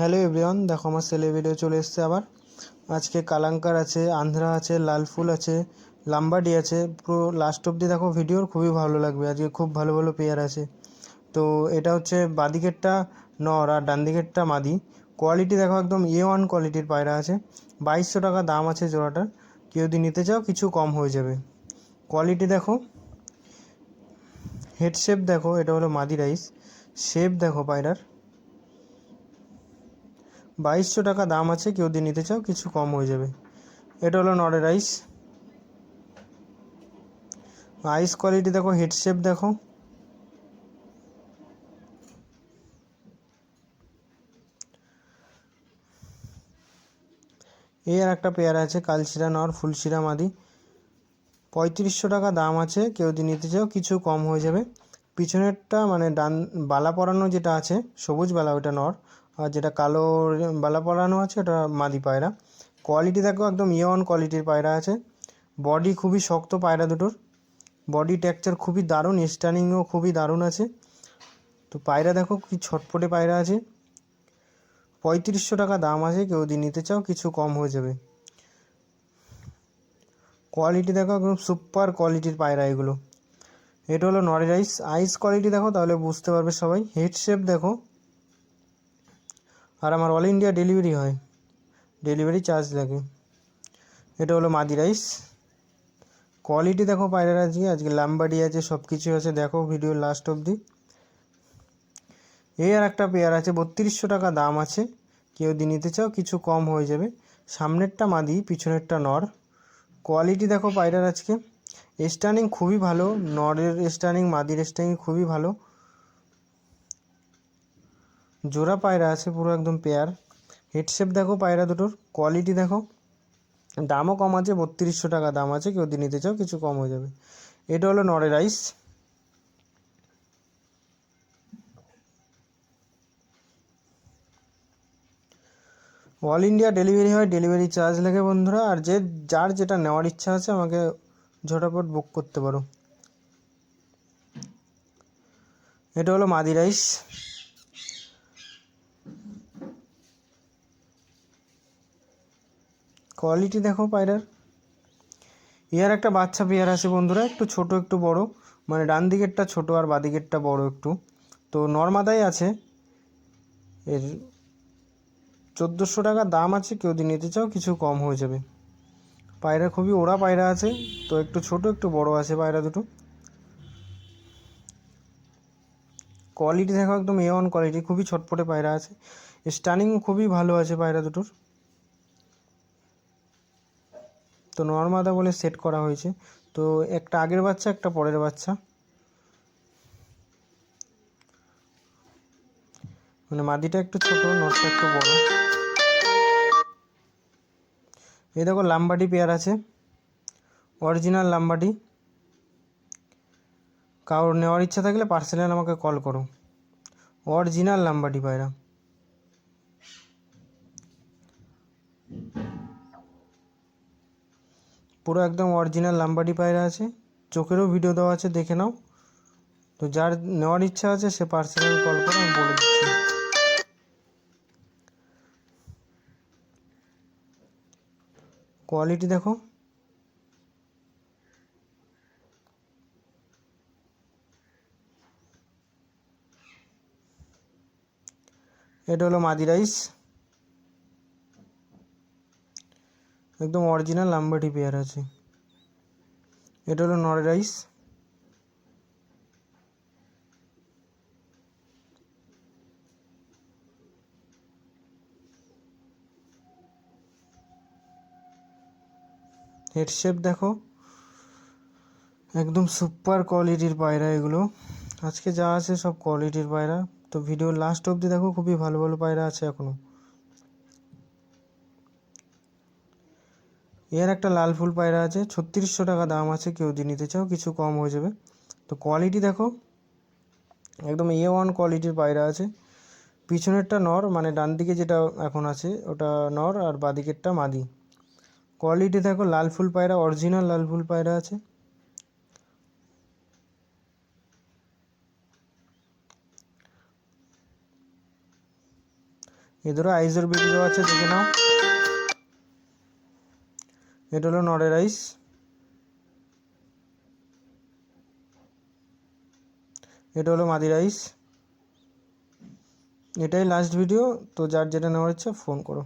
Hello everyone, দেখো আমার সেলে ভিডিও চলে এসেছে আবার। আজকে কালাঙ্কার আছে, আন্ধ্রা আছে, লাল ফুল আছে, লাম্বাডি আছে। পুরো লাস্ট অবধি দেখো, ভিডিওর খুবই ভালো লাগবে। আজকে খুব ভালো ভালো পেয়ার আছে। তো এটা হচ্ছে বাদিকেরটা নর আর ডান দিকেরটা মাদি। কোয়ালিটি দেখো, একদম A1 কোয়ালিটির পায়রা আছে। 2200 টাকা দাম আছে জোড়াটার। কেউ যদি নিতে চাও কিছু কম হয়ে যাবে। কোয়ালিটি দেখো, হেড শেপ দেখো, এটা হলো মাদি রাইস। শেপ দেখো পায়রার। 2200 টাকা দাম আছে, কেউ যদি নিতে চাও কিছু কম হয়ে যাবে। এটা হলো নরের আইস। আইস কোয়ালিটি দেখো, হেড শেপ দেখো। এই আর একটা পেয়ার আছে, কালশিরা নর, ফুলশিরা মাদি। 3500 টাকা দাম আছে, কেউ যদি নিতে চাও কিছু কম হয়ে যাবে। পিছনেরটা মানে ডান বালা পরানো যেটা আছে, সবুজ বালা, ওটা নর। আর যেটা কালো বালা পরানো আছে, ওটা মাদি পায়রা। কোয়ালিটি দেখো, একদম A1 কোয়ালিটির পায়রা আছে। বডি খুবই শক্ত পায়রা দুটোর। বডি টেক্সচার খুবই দারুণ, স্টানিংও খুবই দারুণ আছে। তো পায়রা দেখো কি ছটফটে পায়রা আছে। 3500 টাকা দাম আছে, কেউ যদি নিতে চাও কিছু কম হয়ে যাবে। কোয়ালিটি দেখো, একদম সুপার কোয়ালিটির পায়রা এগুলো। এটা হলো নরের আইস। আইস কোয়ালিটি দেখো, তাহলে বুঝতে পারবে সবাই। হেড শেপ দেখো। আর আমার অল ইন্ডিয়া ডেলিভারি হয়, ডেলিভারি চার্জ লাগে। এটা হলো মাদি রাইস। কোয়ালিটি দেখো পায়রার, আজকে লাম্বাডি আছে, সব কিছু আছে। দেখো ভিডিও লাস্ট অবধি। এই আর একটা পেয়ার আছে, 3200 টাকা দাম আছে, কেউ যদি নিতে চাও কিছু কম হয়ে যাবে। সামনেরটা মাদি, পিছনেরটা নর। কোয়ালিটি দেখো পায়রার আজকে। স্টানিং খুবই ভালো, নরের স্টানিং, মাদির স্টানিং খুবই ভালো। জোড়া পায়রা আছে পুরো একদম পেয়ার। হেডশেপ দেখো পায়রা দুটোর। কোয়ালিটি দেখো। দামও কম আছে, 3200 টাকা দাম আছে, কেউ যদি নিতে চাও কিছু কম হয়ে যাবে। এটা হলো নরের আইস। অল ইন্ডিয়া ডেলিভারি হয়, ডেলিভারি চার্জ লাগে বন্ধুরা। আর যার যেটা নেওয়ার ইচ্ছা আছে আমাকে ঝটাপট বুক করতে পারো। এটা হলো মাদি রাইস। কোয়ালিটি দেখো পায়রার। ইয়ার একটা বাচ্চা পেয়ার আছে বন্ধুরা, একটু ছোট একটু বড়, মানে ডান দিকেরটা ছোট আর বাদিকেরটা বড় একটু। তো নর্মাদাই আছে। এর 1400 টাকা দাম আছে, কেউ যদি নিতে চাও কিছু কম হয়ে যাবে। পায়রা খুবই ওড়া পায়রা আছে, তো একটু ছোট একটু বড় আছে পায়রা দুটো। কোয়ালিটি দেখো, একদম A1 কোয়ালিটি, খুবই ছটফটে পায়রা আছে। স্টানিং খুবই ভালো আছে পায়রা দুটোর। তো নর্মাদা বলে সেট করা হয়েছে। তো একটা আগের বাচ্চা, একটা পরের বাচ্চা, মানে মাদিটা একটু ছোট, নটটা একটু বড়। এই দেখো লাম্বাডি পেয়ার আছে, অরিজিনাল লাম্বাডি। কারোর নেওয়ার ইচ্ছা থাকলে পার্সোনাল আমাকে কল করো। অরিজিনাল লাম্বাডি পায়রা। পুরো একদম অরিজিনাল লাম্বাডি পায়রা আছে। চোখেরও ভিডিও দেওয়া আছে, দেখে নাও। তো যার নেওয়ার ইচ্ছা আছে সে পার্সোনাল কল করে, আমি বলে দিচ্ছি। কোয়ালিটি দেখো। এটা হলো মাদি রাইস, একদম অরিজিনাল লাম্বাডি পেয়ার আছে। এটা হলো নর রাইস। হেড শেপ দেখো, একদম সুপার কোয়ালিটির পায়রা এগুলো। আজকে যা আছে সব কোয়ালিটির পায়রা। তো ভিডিও লাস্ট অবধি দেখো, খুবই ভালো ভালো পায়রা আছে এখনো। এর একটা লাল ফুল পায়রা আছে, 3600 টাকা দাম আছে, কেউ যদি নিতে চাও কিছু কম হয়ে যাবে। তো কোয়ালিটি দেখো, একদম A1 কোয়ালিটির পায়রা আছে। পিছনেরটা নর, মানে ডান দিকে যেটা এখন আছে ওটা নর, আর বাদিকেরটা মাদি। কোয়ালিটি দেখো, লাল ফুল পায়রা, অরিজিনাল লাল ফুল পায়রা আছে। এদেরও আইসের ভিডিও আছে, দেখে নাও। এটা হলো নরের আইস, এটা হলো মাদির আইস। এটাই লাস্ট ভিডিও। তো যার যেটা নেওয়ার ইচ্ছা ফোন করো।